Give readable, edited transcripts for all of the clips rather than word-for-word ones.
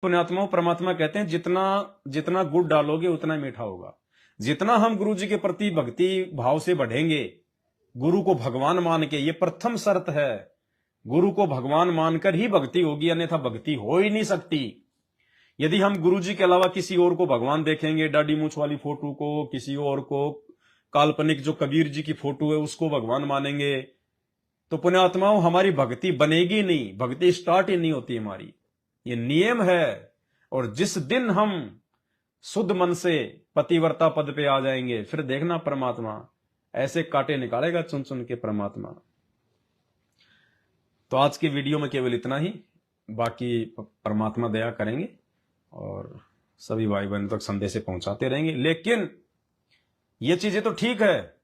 पुण्यात्माओं, परमात्मा कहते हैं जितना जितना गुड़ डालोगे उतना मीठा होगा। जितना हम गुरु जी के प्रति भक्ति भाव से बढ़ेंगे, गुरु को भगवान मान के, ये प्रथम शर्त है, गुरु को भगवान मानकर ही भक्ति होगी, अन्यथा भक्ति हो ही नहीं सकती। यदि हम गुरु जी के अलावा किसी और को भगवान देखेंगे, दाढ़ी मूछ वाली फोटो को, किसी और को, काल्पनिक जो कबीर जी की फोटो है उसको भगवान मानेंगे, तो पुण्यात्माओं हमारी भक्ति बनेगी नहीं, भक्ति स्टार्ट ही नहीं होती हमारी। ये नियम है। और जिस दिन हम शुद्ध मन से पतिव्रता पद पे आ जाएंगे, फिर देखना परमात्मा ऐसे कांटे निकालेगा चुन चुन के परमात्मा। तो आज की वीडियो में केवल इतना ही, बाकी परमात्मा दया करेंगे और सभी भाई बहनों तक संदेश पहुंचाते रहेंगे। लेकिन ये चीजें तो ठीक है,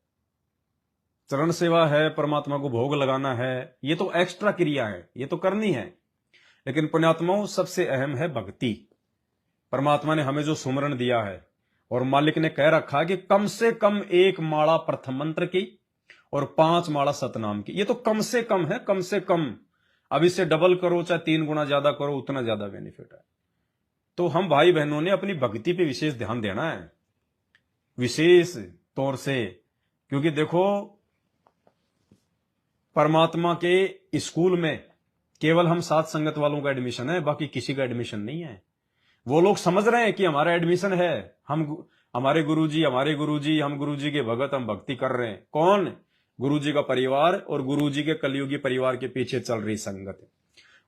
चरण सेवा है, परमात्मा को भोग लगाना है, ये तो एक्स्ट्रा क्रिया है, ये तो करनी है। लेकिन पुण्यात्माओं सबसे अहम है भक्ति। परमात्मा ने हमें जो सुमरण दिया है, और मालिक ने कह रखा है कि कम से कम 1 माला प्रथम मंत्र की और 5 माला सतनाम की। ये तो कम से कम है, कम से कम। अब इसे डबल करो चाहे 3 गुना ज्यादा करो, उतना ज्यादा बेनिफिट है। तो हम भाई बहनों ने अपनी भक्ति पे विशेष ध्यान देना है, विशेष तौर से। क्योंकि देखो, परमात्मा के स्कूल में केवल हम साथ संगत वालों का एडमिशन है, बाकी किसी का एडमिशन नहीं है। वो लोग समझ रहे हैं कि हमारा एडमिशन है, हमारे गुरुजी, हम गुरुजी के भगत, हम भक्ति कर रहे हैं। कौन? गुरुजी का परिवार और गुरुजी के कलयुगी परिवार के पीछे चल रही संगत।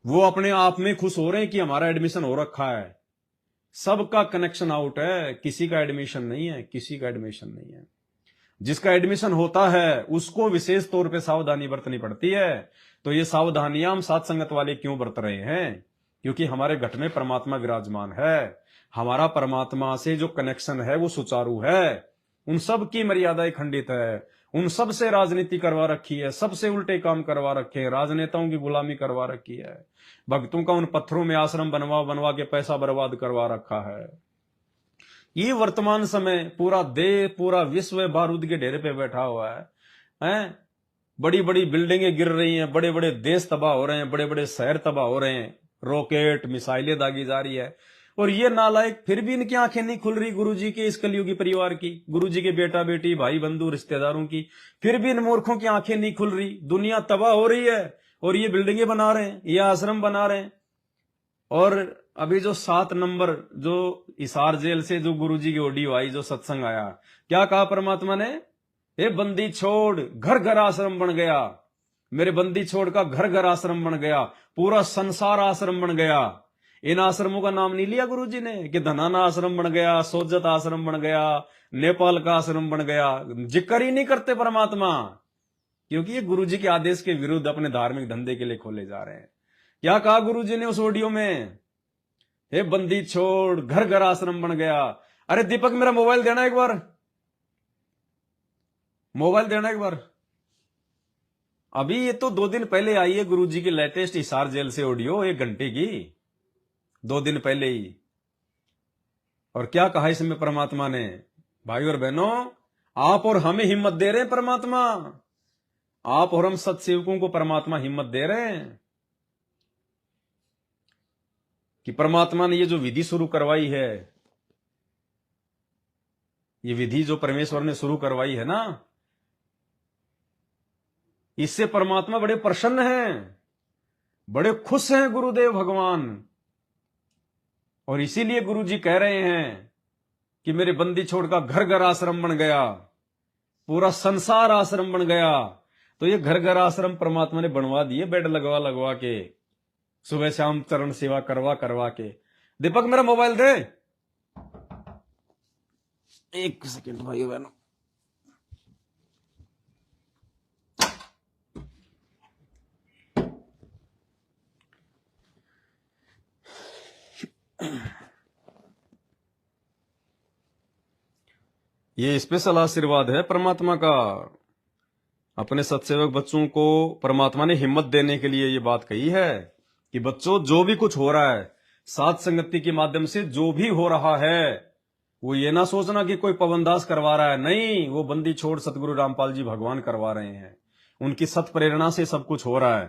वो अपने आप में खुश हो रहे हैं कि हमारा एडमिशन हो रखा है। सबका कनेक्शन आउट है, किसी का एडमिशन नहीं है, किसी का एडमिशन नहीं है। जिसका एडमिशन होता है उसको विशेष तौर पे सावधानी बरतनी पड़ती है। तो ये सावधानियां हम साथ संगत वाले क्यों बरत रहे हैं? क्योंकि हमारे घट में परमात्मा विराजमान है, हमारा परमात्मा से जो कनेक्शन है वो सुचारू है। उन सब की मर्यादाएं खंडित है, उन सब से राजनीति करवा रखी है, सबसे उल्टे काम करवा रखे हैं, राजनेताओं की गुलामी करवा रखी है, भक्तों का उन पत्थरों में आश्रम बनवा बनवा के पैसा बर्बाद करवा रखा है। ये वर्तमान समय पूरा देश, पूरा विश्व बारूद के ढेरे पे बैठा हुआ है। बड़ी बड़ी बिल्डिंगें गिर रही हैं, बड़े बड़े देश तबाह हो रहे हैं, बड़े बड़े शहर तबाह हो रहे हैं, रॉकेट मिसाइलें दागी जा रही है। और ये नालायक फिर भी इनकी आंखें नहीं खुल रही गुरुजी के इस कलयुगी परिवार की, गुरुजी के बेटा बेटी भाई बंधु रिश्तेदारों की, फिर भी इन मूर्खों की आंखें नहीं खुल रही। दुनिया तबाह हो रही है और ये बिल्डिंगें बना रहे हैं, ये आश्रम बना रहे हैं। और अभी जो 7 नंबर जो हिसार जेल से जो गुरुजी की ऑडियो आई, जो सत्संग आया, क्या कहा परमात्मा ने? हे बंदी छोड़, घर घर आश्रम बन गया। मेरे बंदी छोड़ का घर घर आश्रम बन गया, पूरा संसार आश्रम बन गया। इन आश्रमों का नाम नहीं लिया गुरुजी ने कि धनाना आश्रम बन गया, सोजत आश्रम बन गया, नेपाल का आश्रम बन गया। जिक्र ही नहीं करते परमात्मा, क्योंकि ये गुरुजी के आदेश के विरुद्ध अपने धार्मिक धंधे के लिए खोले जा रहे हैं। क्या कहा गुरुजी ने उस ऑडियो में? हे बंदी छोड़, घर घर आश्रम बन गया। अरे दीपक, मेरा मोबाइल देना एक बार, मोबाइल देना एक बार। अभी ये तो 2 दिन पहले आई है गुरुजी की लेटेस्ट हिसार जेल से ऑडियो, 1 घंटे की, 2 दिन पहले ही। और क्या कहा इसमें परमात्मा ने? भाई और बहनों, आप और हमें हिम्मत दे रहे हैं परमात्मा, आप और हम सत्सेवकों को परमात्मा हिम्मत दे रहे हैं कि परमात्मा ने ये जो विधि शुरू करवाई है, ये विधि जो परमेश्वर ने शुरू करवाई है ना, इससे परमात्मा बड़े प्रसन्न हैं, बड़े खुश हैं गुरुदेव भगवान। और इसीलिए गुरुजी कह रहे हैं कि मेरे बंदी छोड़ का घर घर आश्रम बन गया, पूरा संसार आश्रम बन गया। तो ये घर घर आश्रम परमात्मा ने बनवा दिए, बेड लगवा लगवा के, सुबह शाम चरण सेवा करवा करवा के। दीपक, मेरा मोबाइल दे, 1 सेकंड भाई बहनों। ये स्पेशल आशीर्वाद है परमात्मा का। अपने सत्सेवक बच्चों को परमात्मा ने हिम्मत देने के लिए ये बात कही है कि बच्चों, जो भी कुछ हो रहा है साथ संगति के माध्यम से, जो भी हो रहा है, वो ये ना सोचना कि कोई पवनदास करवा रहा है। नहीं, वो बंदी छोड़ सतगुरु रामपाल जी भगवान करवा रहे हैं, उनकी सत प्रेरणा से सब कुछ हो रहा है।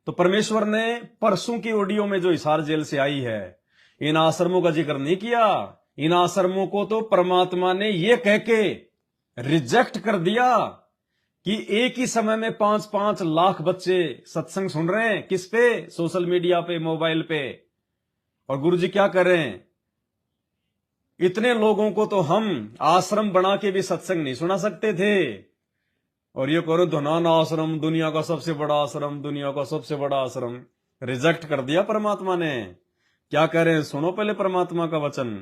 तो परमेश्वर ने परसों की ऑडियो में जो हिसार जेल से आई है, इन आश्रमों का जिक्र नहीं किया। इन आश्रमों को तो परमात्मा ने ये कह के रिजेक्ट कर दिया कि एक ही समय में 5-5 लाख बच्चे सत्संग सुन रहे हैं। किस पे? सोशल मीडिया पे, मोबाइल पे। और गुरुजी क्या कर रहे हैं? इतने लोगों को तो हम आश्रम बना के भी सत्संग नहीं सुना सकते थे, और ये करो धनाना आश्रम, दुनिया का सबसे बड़ा आश्रम, दुनिया का सबसे बड़ा आश्रम। रिजेक्ट कर दिया परमात्मा ने। क्या कह रहे हैं? सुनो पहले परमात्मा का वचन।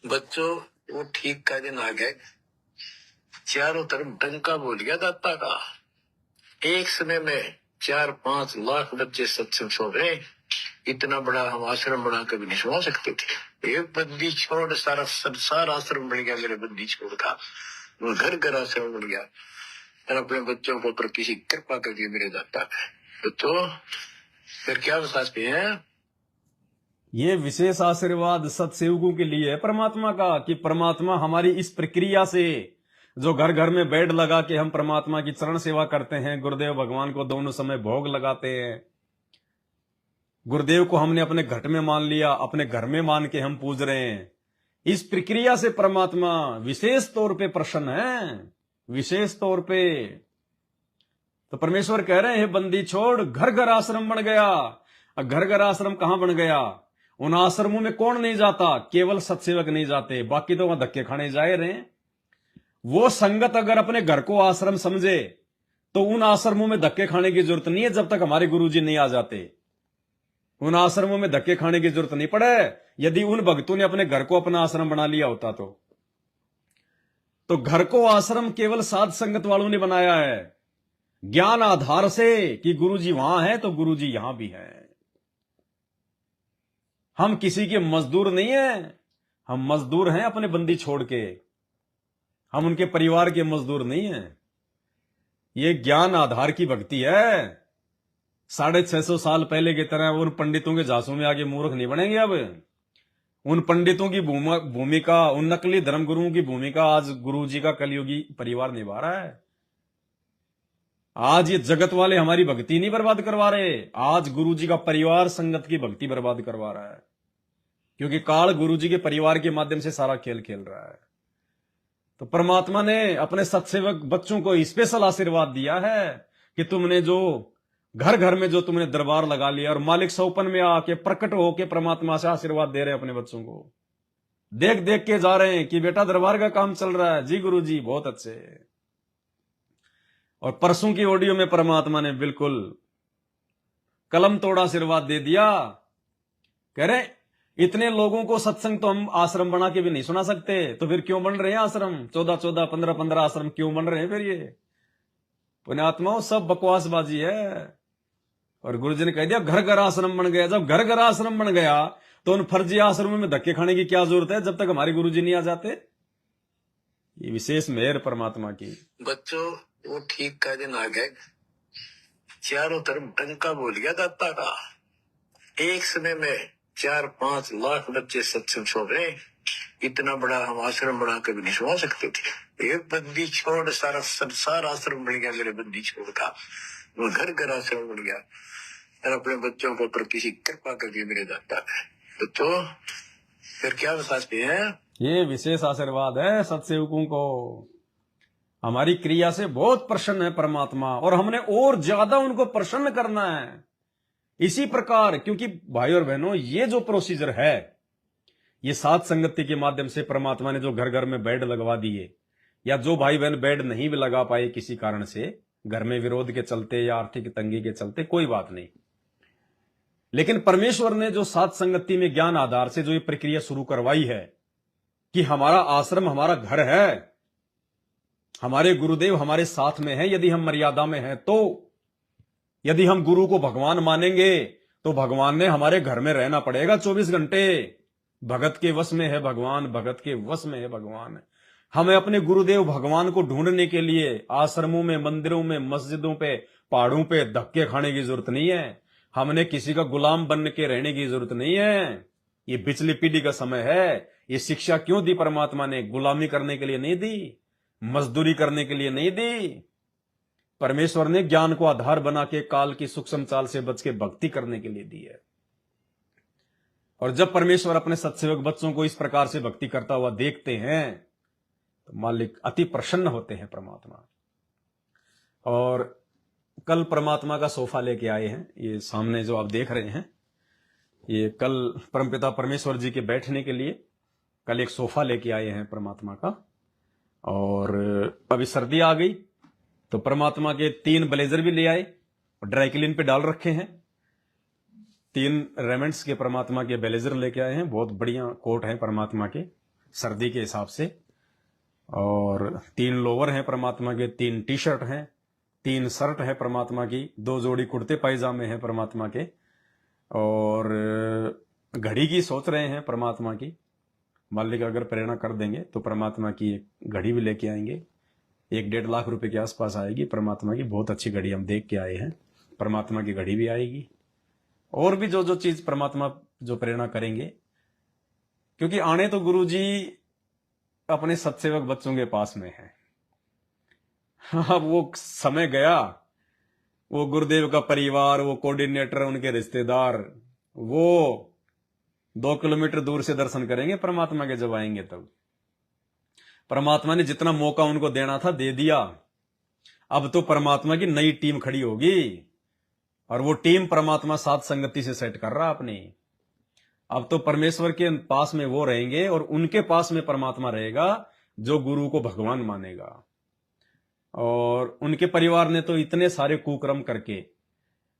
बच्चों, वो ठीक का दिन आ गया। चारों तरफ डंका बोल गया दाता का। एक समय में 4-5 लाख बच्चे सत्संग सुन रहे। इतना बड़ा हम आश्रम बना कभी नहीं सुना सकते थे। एक बंदी छोड़ सारा संसार आश्रम बन गया। मेरे बंदी छोड़ का वो घर घर आश्रम बन गया। और अपने बच्चों को पर किसी कृपा कर दी मेरे दाता ने। तो फिर क्या बताते हैं? ये विशेष आशीर्वाद सत्सेवकों के लिए है परमात्मा का, कि परमात्मा हमारी इस प्रक्रिया से, जो घर घर में बेड लगा के हम परमात्मा की चरण सेवा करते हैं, गुरुदेव भगवान को दोनों समय भोग लगाते हैं, गुरुदेव को हमने अपने घट में मान लिया, अपने घर में मान के हम पूज रहे हैं। इस प्रक्रिया से परमात्मा विशेष तौर पे प्रसन्न है, विशेष तौर पे। तो परमेश्वर कह रहे हैं, बंदी छोड़, घर घर आश्रम बन गया। घर घर आश्रम कहां बन गया? उन आश्रमों में कौन नहीं जाता? केवल सत्सेवक नहीं जाते, बाकी तो वहां धक्के खाने जाए रहे। वो संगत अगर अपने घर को आश्रम समझे तो उन आश्रमों में धक्के खाने की जरूरत नहीं है, जब तक हमारे गुरुजी नहीं आ जाते। उन आश्रमों में धक्के खाने की जरूरत नहीं पड़े। यदि उन भक्तों ने अपने घर को अपना आश्रम बना लिया होता तो घर को आश्रम केवल साध संगत वालों ने बनाया है, ज्ञान आधार से कि गुरुजी वहां है तो गुरुजी यहां भी है। हम किसी के मजदूर नहीं है, हम मजदूर हैं अपने बंदी छोड़ के। हम उनके परिवार के मजदूर नहीं हैं। ये ज्ञान आधार की भक्ति है। 650 साल पहले की तरह उन पंडितों के झांसों में आगे मूर्ख नहीं बनेंगे। अब उन पंडितों की भूमिका, उन नकली धर्मगुरुओं की भूमिका आज गुरुजी का कलयुगी परिवार निभा रहा है। आज ये जगत वाले हमारी भक्ति नहीं बर्बाद करवा रहे, आज गुरुजी का परिवार संगत की भक्ति बर्बाद करवा रहा है, क्योंकि काल गुरुजी के परिवार के माध्यम से सारा खेल खेल रहा है। तो परमात्मा ने अपने सत्सेवक बच्चों को स्पेशल आशीर्वाद दिया है कि तुमने जो घर घर में जो तुमने दरबार लगा लिया, और मालिक सौपन में आके प्रकट होके परमात्मा से आशीर्वाद दे रहे हैं अपने बच्चों को। देख देख के जा रहे हैं कि बेटा दरबार का काम चल रहा है, जी गुरुजी बहुत अच्छे। और परसों की ऑडियो में परमात्मा ने बिल्कुल कलम तोड़ा आशीर्वाद दे दिया। कह रहे इतने लोगों को सत्संग तो हम आश्रम बना के भी नहीं सुना सकते, तो फिर क्यों बन रहे हैं आश्रम? 14-14, 15-15 आश्रम क्यों बन रहे हैं फिर? ये पुण्यात्माओं सब बकवासबाजी है। और गुरुजी ने कह दिया घर घर आश्रम बन गया। जब घर घर आश्रम बन गया तो उन फर्जी आश्रमों में धक्के खाने की क्या जरूरत है, जब तक हमारे गुरुजी नहीं आ जाते। ये विशेष मेहर परमात्मा की। बच्चों, वो ठीक का दिन आ गया। चारों तरफ डंका बोल गया दाता का। एक समय में 4-5 लाख बच्चे सत्संग सुन रहे। इतना बड़ा हम आश्रम बना कभी नहीं सुना सकते थे। एक बंदी छोड़ सारा संसार आश्रम बन गया। मेरे बंदी छोड़ का वो घर घर आश्रम बन गया। और अपने बच्चों को पर किसी कृपा कर दी मेरे दाता ने। तो फिर क्या बताते हैं? ये विशेष आशीर्वाद है सत्सेवकों को। हमारी क्रिया से बहुत प्रसन्न है परमात्मा, और हमने और ज्यादा उनको प्रसन्न करना है। इसी प्रकार, क्योंकि भाई और बहनों, ये जो प्रोसीजर है, ये साध संगति के माध्यम से परमात्मा ने जो घर घर में बेड लगवा दिए, या जो भाई बहन बेड नहीं भी लगा पाए किसी कारण से, घर में विरोध के चलते या आर्थिक तंगी के चलते, कोई बात नहीं, लेकिन परमेश्वर ने जो साध संगति में ज्ञान आधार से जो ये प्रक्रिया शुरू करवाई है कि हमारा आश्रम हमारा घर है, हमारे गुरुदेव हमारे साथ में है, यदि हम मर्यादा में हैं तो, यदि हम गुरु को भगवान मानेंगे तो भगवान ने हमारे घर में रहना पड़ेगा 24 घंटे। भगत के वश में है भगवान, भगत के वश में है भगवान। हमें अपने गुरुदेव भगवान को ढूंढने के लिए आश्रमों में, मंदिरों में, मस्जिदों पे, पहाड़ों पे धक्के खाने की जरूरत नहीं है। हमने किसी का गुलाम बन के रहने की जरूरत नहीं है। ये पिछली पीढ़ी का समय है। ये शिक्षा क्यों दी परमात्मा ने? गुलामी करने के लिए नहीं दी, मजदूरी करने के लिए नहीं दी। परमेश्वर ने ज्ञान को आधार बना के काल की सूक्ष्म चाल से बच के भक्ति करने के लिए दी है। और जब परमेश्वर अपने सत्सेवक बच्चों को इस प्रकार से भक्ति करता हुआ देखते हैं तो मालिक अति प्रसन्न होते हैं परमात्मा। और कल परमात्मा का सोफा लेके आए हैं, ये सामने जो आप देख रहे हैं, ये कल परमपिता परमेश्वर जी के बैठने के लिए कल एक सोफा लेके आए हैं परमात्मा का। और अभी सर्दी आ गई तो परमात्मा के 3 ब्लेजर भी ले आए और ड्राई क्लीन पे डाल रखे हैं। 3 रेमेंट्स के परमात्मा के ब्लेजर लेके आए हैं, बहुत बढ़िया कोट हैं परमात्मा के सर्दी के हिसाब से। और 3 लोवर हैं परमात्मा के, 3 टी शर्ट हैं, 3 शर्ट है परमात्मा की, 2 जोड़ी कुर्ते पायजामे हैं परमात्मा के। और घड़ी की सोच रहे हैं परमात्मा की, मालिक अगर प्रेरणा कर देंगे तो परमात्मा की एक घड़ी भी लेके आएंगे, 1-1.5 लाख रुपए के आसपास आएगी परमात्मा की। बहुत अच्छी घड़ी हम देख के आए हैं, परमात्मा की घड़ी भी आएगी। और भी जो जो चीज परमात्मा जो प्रेरणा करेंगे, क्योंकि आने तो गुरु जी अपने सत्सेवक बच्चों के पास में है। अब वो समय गया, वो गुरुदेव का परिवार, वो कोऑर्डिनेटर, उनके रिश्तेदार, वो 2 किलोमीटर दूर से दर्शन करेंगे परमात्मा के जब आएंगे तब। परमात्मा ने जितना मौका उनको देना था दे दिया। अब तो परमात्मा की नई टीम खड़ी होगी और वो टीम परमात्मा साथ संगति से सेट कर रहा अपनी। अब तो परमेश्वर के पास में वो रहेंगे और उनके पास में परमात्मा रहेगा जो गुरु को भगवान मानेगा। और उनके परिवार ने तो इतने सारे कुकर्म करके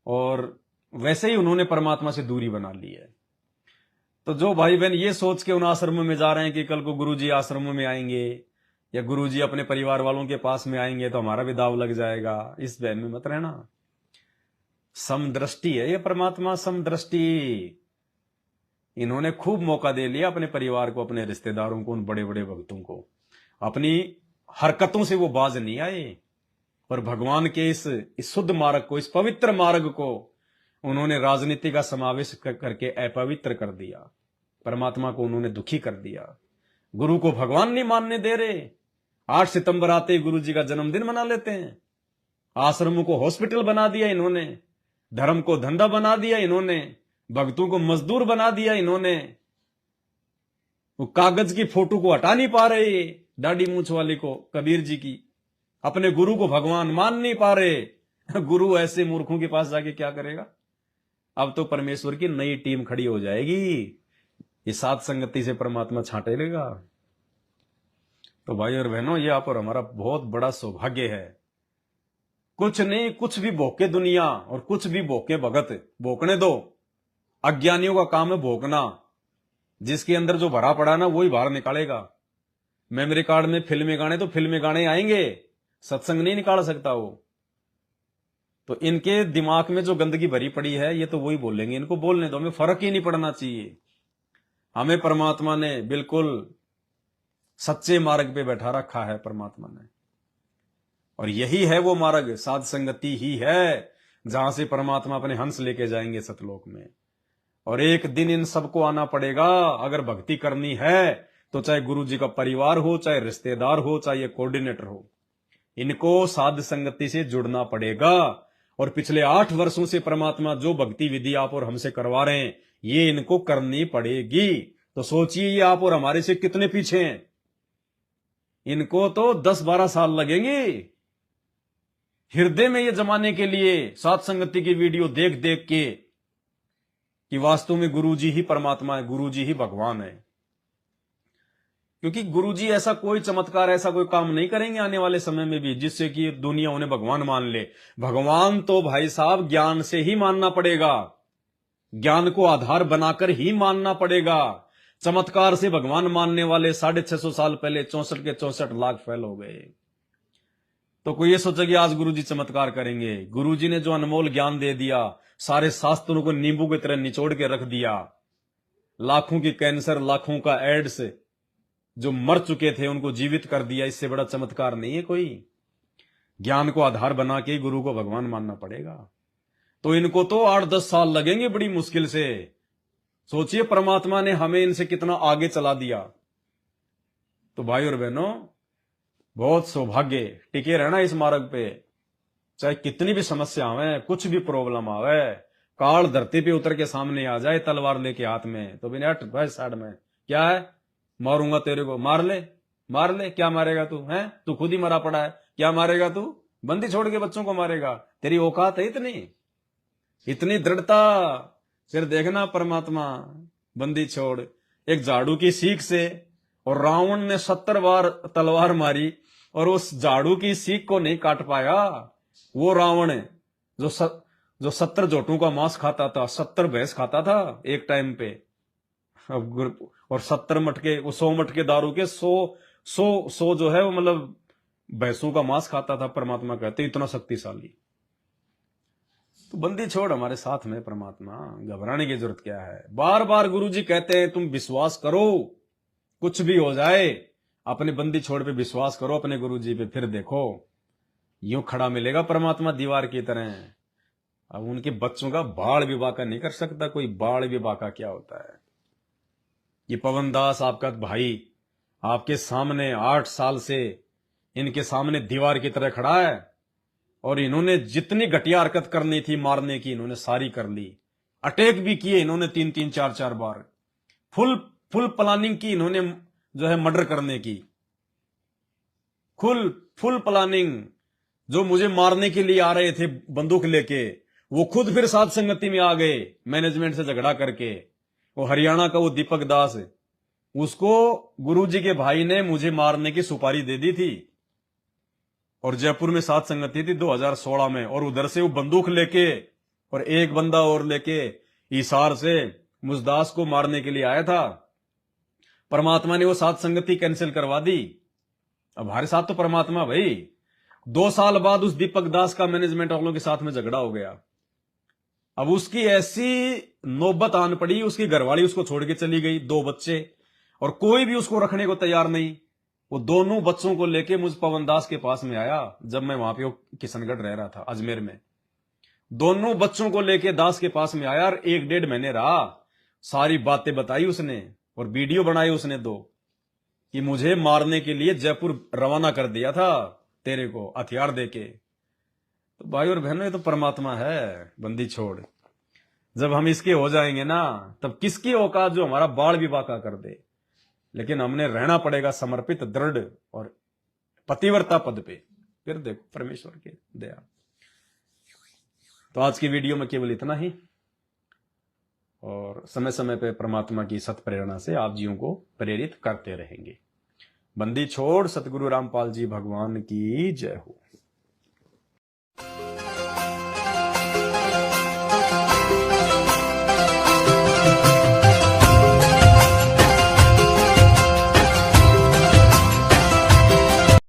और वैसे ही उन्होंने परमात्मा से दूरी बना ली है। तो जो भाई बहन ये सोच के उन आश्रमों में जा रहे हैं कि कल को गुरुजी आश्रमों में आएंगे या गुरुजी अपने परिवार वालों के पास में आएंगे तो हमारा भी दाव लग जाएगा, इस बहन में मत रहना। समदृष्टि है ये परमात्मा, समदृष्टि। इन्होंने खूब मौका दे लिया अपने परिवार को, अपने रिश्तेदारों को, उन बड़े बड़े भक्तों को। अपनी हरकतों से वो बाज नहीं आए और भगवान के इस शुद्ध मार्ग को, इस पवित्र मार्ग को उन्होंने राजनीति का समावेश करके अपवित्र कर दिया। परमात्मा को उन्होंने दुखी कर दिया। गुरु को भगवान नहीं मानने दे रहे। 8 सितंबर आते ही गुरु जी का जन्मदिन मना लेते हैं। आश्रमों को हॉस्पिटल बना दिया इन्होंने, धर्म को धंधा बना दिया इन्होंने, भक्तों को मजदूर बना दिया इन्होंने। वो कागज की फोटो को हटा नहीं पा रहे, दाढ़ी मूछ वाले को, कबीर जी की। अपने गुरु को भगवान मान नहीं पा रहे। गुरु ऐसे मूर्खों के पास जाके क्या करेगा। अब तो परमेश्वर की नई टीम खड़ी हो जाएगी, ये साथ संगति से परमात्मा छांटे लेगा। तो भाई और बहनों, ये आप और हमारा बहुत बड़ा सौभाग्य है। कुछ नहीं, कुछ भी भोके दुनिया और कुछ भी भोके भगत, भोकने दो। अज्ञानियों का काम है भोकना। जिसके अंदर जो भरा पड़ा ना वही बाहर निकालेगा। मेमोरी कार्ड में फिल्मी गाने तो फिल्मी गाने आएंगे, सत्संग नहीं निकाल सकता वो। तो इनके दिमाग में जो गंदगी भरी पड़ी है ये तो वही बोलेंगे, इनको बोलने दो, हमें फर्क ही नहीं पड़ना चाहिए। हमें परमात्मा ने बिल्कुल सच्चे मार्ग पे बैठा रखा है परमात्मा ने, और यही है वो मार्ग, साध संगति ही है जहां से परमात्मा अपने हंस लेके जाएंगे सतलोक में। और एक दिन इन सबको आना पड़ेगा। अगर भक्ति करनी है तो चाहे गुरु जी का परिवार हो, चाहे रिश्तेदार हो, चाहे कोऑर्डिनेटर हो, इनको साध संगति से जुड़ना पड़ेगा। और पिछले 8 वर्षों से परमात्मा जो भक्ति विधि आप और हमसे करवा रहे हैं ये इनको करनी पड़ेगी। तो सोचिए ये आप और हमारे से कितने पीछे हैं। इनको तो 10-12 साल लगेंगे हृदय में ये जमाने के लिए, साध संगति की वीडियो देख देख के, कि वास्तव में गुरुजी ही परमात्मा है, गुरुजी ही भगवान है। क्योंकि गुरुजी ऐसा कोई चमत्कार, ऐसा कोई काम नहीं करेंगे आने वाले समय में भी जिससे कि दुनिया उन्हें भगवान मान ले। भगवान तो भाई साहब ज्ञान से ही मानना पड़ेगा, ज्ञान को आधार बनाकर ही मानना पड़ेगा। चमत्कार से भगवान मानने वाले 650 साल पहले 64 के 64 लाख फैल हो गए। तो कोई ये सोचे कि आज गुरुजी चमत्कार करेंगे। गुरुजी ने जो अनमोल ज्ञान दे दिया, सारे शास्त्रों को नींबू की तरह निचोड़ के रख दिया। लाखों की कैंसर, लाखों का एड्स, जो मर चुके थे उनको जीवित कर दिया। इससे बड़ा चमत्कार नहीं है कोई। ज्ञान को आधार बना के गुरु को भगवान मानना पड़ेगा। तो इनको तो 8-10 साल लगेंगे बड़ी मुश्किल से। सोचिए परमात्मा ने हमें इनसे कितना आगे चला दिया। तो भाई और बहनों, बहुत सौभाग्य टिके रहना इस मार्ग पे, चाहे कितनी भी समस्या आवे, कुछ भी प्रॉब्लम आवे, काल धरती पे उतर के सामने आ जाए तलवार लेके हाथ में, तो बिना भाई साइड में क्या है, मारूंगा तेरे को, मार ले, क्या मारेगा तू, है तू खुद ही मरा पड़ा है, क्या मारेगा तू, बंदी छोड़ के बच्चों को मारेगा, तेरी औकात है इतनी दृढ़ता, फिर देखना परमात्मा बंदी छोड़, एक झाड़ू की सीख से, और रावण ने 70 बार तलवार मारी और उस झाड़ू की सीख को नहीं काट पाया। वो रावण जो 70 जोटों का मांस खाता था, 70 भैंस खाता था एक टाइम पे, और 70 मटके, 100 मटके दारू के 100 जो है वो मतलब भैंसों का मांस खाता था। परमात्मा कहते इतना शक्तिशाली। तो बंदी छोड़ हमारे साथ में परमात्मा, घबराने की जरूरत क्या है। बार बार गुरुजी कहते हैं तुम विश्वास करो, कुछ भी हो जाए अपने बंदी छोड़ पे विश्वास करो, अपने गुरुजी पे, फिर देखो यूं खड़ा मिलेगा परमात्मा दीवार की तरह। अब उनके बच्चों का बाल विवाह का नहीं कर सकता कोई। बाल विवाह का क्या होता है। ये पवन दास आपका भाई आपके सामने 8 साल से इनके सामने दीवार की तरह खड़ा है, और इन्होंने जितनी घटिया हरकत करनी थी मारने की इन्होंने सारी कर ली। अटैक भी किए इन्होंने 3-3, 4-4 बार। फुल प्लानिंग की इन्होंने जो है मर्डर करने की, फुल प्लानिंग। जो मुझे मारने के लिए आ रहे थे बंदूक लेके, वो खुद फिर साथ संगति में आ गए मैनेजमेंट से झगड़ा करके। वो हरियाणा का वो दीपक दास, उसको गुरुजी के भाई ने मुझे मारने की सुपारी दे दी थी, और जयपुर में साथ संगति थी 2016 में, और उधर से वो बंदूक लेके और एक बंदा और लेके हिसार से मुजदास को मारने के लिए आया था। परमात्मा ने वो साथ संगति कैंसिल करवा दी। अब हमारे साथ तो परमात्मा भाई। 2 साल बाद उस दीपक दास का मैनेजमेंट वालों के साथ में झगड़ा हो गया। अब उसकी ऐसी नौबत आन पड़ी, उसकी घरवाली उसको छोड़ के चली गई, 2 बच्चे, और कोई भी उसको रखने को तैयार नहीं। वो दोनों बच्चों को लेके मुझ पवन दास के पास में आया, जब मैं वहां पे किशनगढ़ रह रहा था अजमेर में। दोनों बच्चों को लेके दास के पास में आया और 1-1.5 महीने रहा। सारी बातें बताई उसने, और वीडियो बनाई उसने 2, कि मुझे मारने के लिए जयपुर रवाना कर दिया था तेरे को हथियार देके। तो भाई और बहनों, ये तो परमात्मा है बंदी छोड़। जब हम इसके हो जाएंगे ना, तब किसकी औकात जो हमारा बाल भी बाका कर दे। लेकिन हमने रहना पड़ेगा समर्पित, दृढ़ और पतिव्रता पद पे, फिर देखो परमेश्वर की दया। तो आज की वीडियो में केवल इतना ही, और समय समय पे परमात्मा की सत प्रेरणा से आप जीवों को प्रेरित करते रहेंगे। बंदी छोड़ सतगुरु रामपाल जी भगवान की जय हो।